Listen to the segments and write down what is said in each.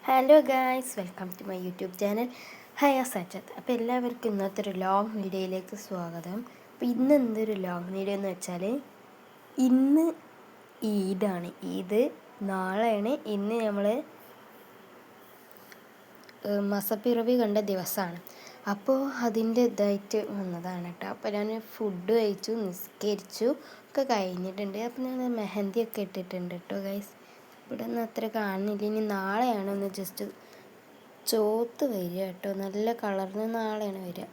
Hello guys, welcome to my YouTube channel Haya Sajath. അപ്പോൾ എല്ലാവർക്കും ഇന്നത്തെ ഒരു ലോങ് വീഡിയോയിലേക്ക് സ്വാഗതം. അപ്പോൾ ഇന്ന് എന്തൊരു ലോങ് വീഡിയോ എന്ന് വെച്ചാൽ ഇന്ന് ഈദാണ്. ഈദ് നാളെയാണ്. ഇന്ന് നമ്മൾ മസപ്പിറവി കണ്ട ദിവസമാണ്. അപ്പോൾ അതിൻ്റെ ഇതായിട്ട് വന്നതാണ് കേട്ടോ. അപ്പോൾ ഞാൻ ഫുഡ് കഴിച്ചു, നിസ്കരിച്ചു ഒക്കെ കഴിഞ്ഞിട്ടുണ്ട്. അപ്പോൾ ഞാൻ മെഹന്തിയൊക്കെ ഇട്ടിട്ടുണ്ട് കേട്ടോ ഗൈസ്. ഇവിടെ ഒന്നും അത്ര കാണുന്നില്ല. ഇനി നാളെയാണ് ഒന്ന് ജസ്റ്റ് ചോത്ത് വരിക കേട്ടോ. നല്ല കളറിന് നാളെയാണ് വരിക.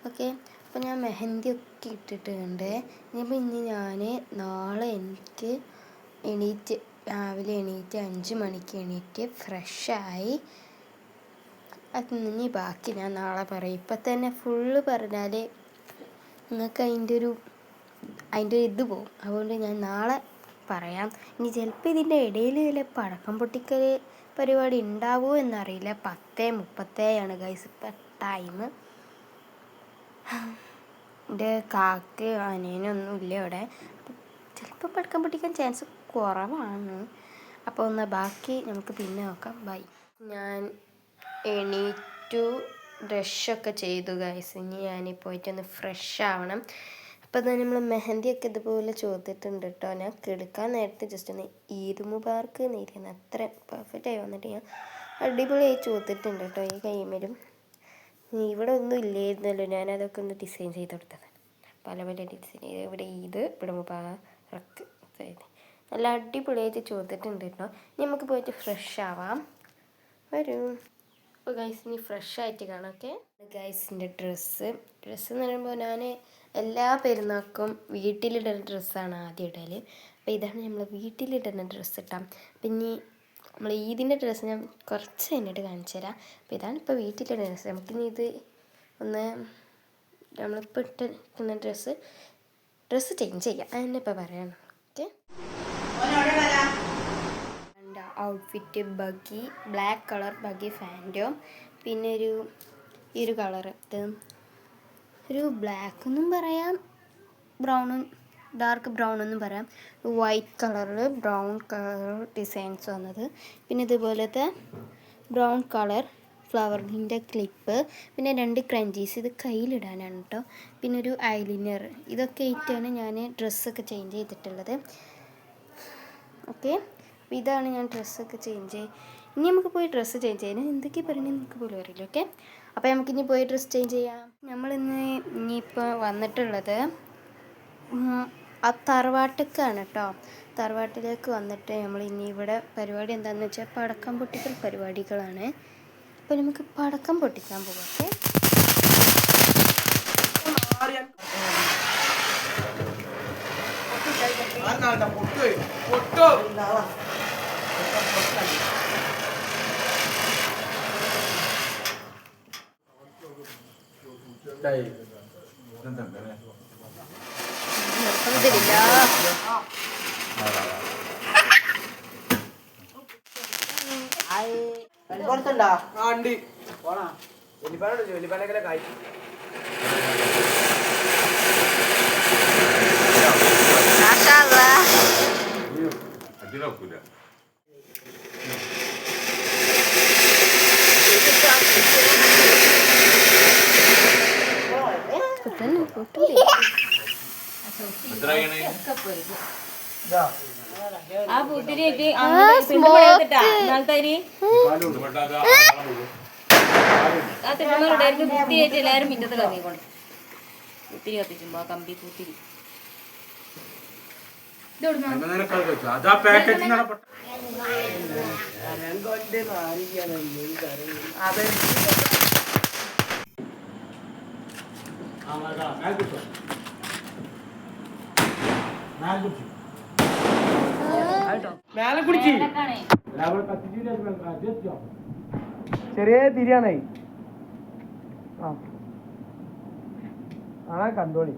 ഓക്കെ, അപ്പോൾ ഞാൻ മെഹന്തിയൊക്കെ ഇട്ടിട്ടുണ്ട്. ഇനി ഞാൻ നാളെ എനിക്ക് രാവിലെ എണീറ്റ് 5 മണിക്ക് എണീറ്റ് ഫ്രഷായി ഇനി ബാക്കി ഞാൻ നാളെ പറയും. ഇപ്പം തന്നെ ഫുള്ള് പറഞ്ഞാൽ നിങ്ങൾക്ക് അതിൻ്റെ ഇത് പോകും. അതുകൊണ്ട് ഞാൻ നാളെ പറയാം. ഇനി ചിലപ്പോൾ ഇതിൻ്റെ ഇടയിൽ വല്ല പടക്കം പൊട്ടിക്കൽ പരിപാടി ഉണ്ടാവുമോ എന്നറിയില്ല. 10:30 ഗൈസ് ഇപ്പം ടൈം. എൻ്റെ കാക്ക അനിയനൊന്നും ഇല്ല ഇവിടെ. ചിലപ്പോൾ പടക്കം പൊട്ടിക്കാൻ ചാൻസ് കുറവാണ്. അപ്പോൾ ഒന്ന് ബാക്കി നമുക്ക് പിന്നെ നോക്കാം. ബൈ. ഞാൻ എണീറ്റു, ബ്രഷൊക്കെ ചെയ്തു ഗൈസ്. ഇനി ഞാൻ പോയിട്ടൊന്ന് ഫ്രഷ് ആവണം. അപ്പോൾ തന്നെ നമ്മൾ മെഹന്തിയൊക്കെ ഇതുപോലെ ചോദിച്ചിട്ടുണ്ട് കേട്ടോ. ഞാൻ കിടക്കാൻ നേരത്തെ ജസ്റ്റ് ഒന്ന് ഈദ് മുബാർക്ക് എന്നിരിക്കുന്നത് അത്ര പെർഫെക്റ്റ് ആയി വന്നിട്ട് ഞാൻ അടിപൊളിയായി ചോദിച്ചിട്ടുണ്ട് കേട്ടോ. ഈ കൈമേലും ഇവിടെ ഒന്നും ഇല്ലായിരുന്നല്ലോ, ഞാനതൊക്കെ ഒന്ന് ഡിസൈൻ ചെയ്ത് കൊടുത്തത്. പല ഡിസൈൻ ചെയ്ത് ഇവിടെ ഇവിടെ മുബാറക്ക് നല്ല അടിപൊളിയായിട്ട് ചോദിച്ചിട്ടുണ്ട് കേട്ടോ. ഇനി നമുക്ക് പോയിട്ട് ഫ്രഷ് ആവാം. വരൂ. അപ്പോൾ ഗൈസ് ഇനി ഫ്രഷ് ആയിട്ട് കാണാം. ഓക്കെ ഗൈസിൻ്റെ ഡ്രസ്സ് എന്ന് പറയുമ്പോൾ ഞാൻ എല്ലാ പെരുന്നാൾക്കും വീട്ടിലിടുന്ന ഡ്രസ്സാണ് ആദ്യം ഇടൽ. അപ്പോൾ ഇതാണ് നമ്മൾ വീട്ടിലിടുന്ന ഡ്രസ്സ് ഇട്ടാം. പിന്നെ നമ്മൾ ഈദിൻ്റെ ഡ്രസ്സ് ഞാൻ കുറച്ച് കഴിഞ്ഞിട്ട് കാണിച്ചു തരാം. അപ്പോൾ ഇതാണ് ഇപ്പോൾ വീട്ടിലിടുന്ന ഡ്രസ്സ്. നമുക്കിനി ഇത് ഒന്ന് നമ്മളിപ്പോൾ ഇട്ടിരിക്കുന്ന ഡ്രസ്സ് ചേഞ്ച് ചെയ്യാം. അതിനെ ഇപ്പോൾ പറയണം. Okay, outfit baggy black colour baggy ഫാൻറ്റും പിന്നെ ഈ ഒരു കളറ് ഇത് ഒരു ബ്ലാക്ക് എന്നും പറയാം, ബ്രൗണും ഡാർക്ക് ബ്രൗൺ എന്നും പറയാം. വൈറ്റ് കളറിൽ ബ്രൗൺ കളർ ഡിസൈൻസ് വന്നത്. പിന്നെ ഇതുപോലത്തെ ബ്രൗൺ കളർ ഫ്ലവറിൻ്റെ ക്ലിപ്പ്, പിന്നെ 2 ക്രഞ്ചീസ് ഇത് കയ്യിലിടാനാണ് കേട്ടോ. പിന്നെ ഒരു ഐലൈനർ. ഇതൊക്കെ ആയിട്ടാണ് ഞാൻ ഡ്രസ്സൊക്കെ ചേഞ്ച് ചെയ്തിട്ടുള്ളത്. ഓക്കെ, ഇതാണ് ഞാൻ ഡ്രസ്സൊക്കെ ചേഞ്ച് ചെയ്ത്. ഇനി നമുക്ക് പോയി ഡ്രസ്സ് ചേഞ്ച് ചെയ്യാൻ എന്തൊക്കെ പറയണേ നമുക്ക് പോലും അറിയില്ല. ഓക്കെ, അപ്പോൾ നമുക്കിനി പോയി ഡ്രസ്സ് ചേഞ്ച് ചെയ്യാം. ഇനിയിപ്പോൾ വന്നിട്ടുള്ളത് ആ തറവാട്ടിലേക്കാണ് കേട്ടോ. തറവാട്ടിലേക്ക് വന്നിട്ട് നമ്മൾ ഇനി ഇവിടെ പരിപാടി എന്താണെന്ന് വെച്ചാൽ പടക്കം പൊട്ടിക്കൽ പരിപാടികളാണ്. അപ്പോൾ നമുക്ക് പടക്കം പൊട്ടിക്കാൻ പോകാം. ആ പൂത്തിരിയായിട്ട് പൂത്തിരിയായിട്ട് എല്ലാവരും മിറ്റത്ത് കത്തിക്കൊണ്ട് പൂത്തിരി കത്തിച്ചുമ്പോ കമ്പി പൂത്തിരി ചെറിയ തിരിയാണേ. കണ്ടോളി.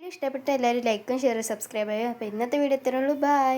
ഇഷ്ടപ്പെട്ട എല്ലാവരും ലൈക്കും ഷെയറും സബ്സ്ക്രൈബ് ചെയ്യുക. അപ്പോൾ ഇന്നത്തെ വീഡിയോ ഇത്രയുള്ളൂ. ബൈ.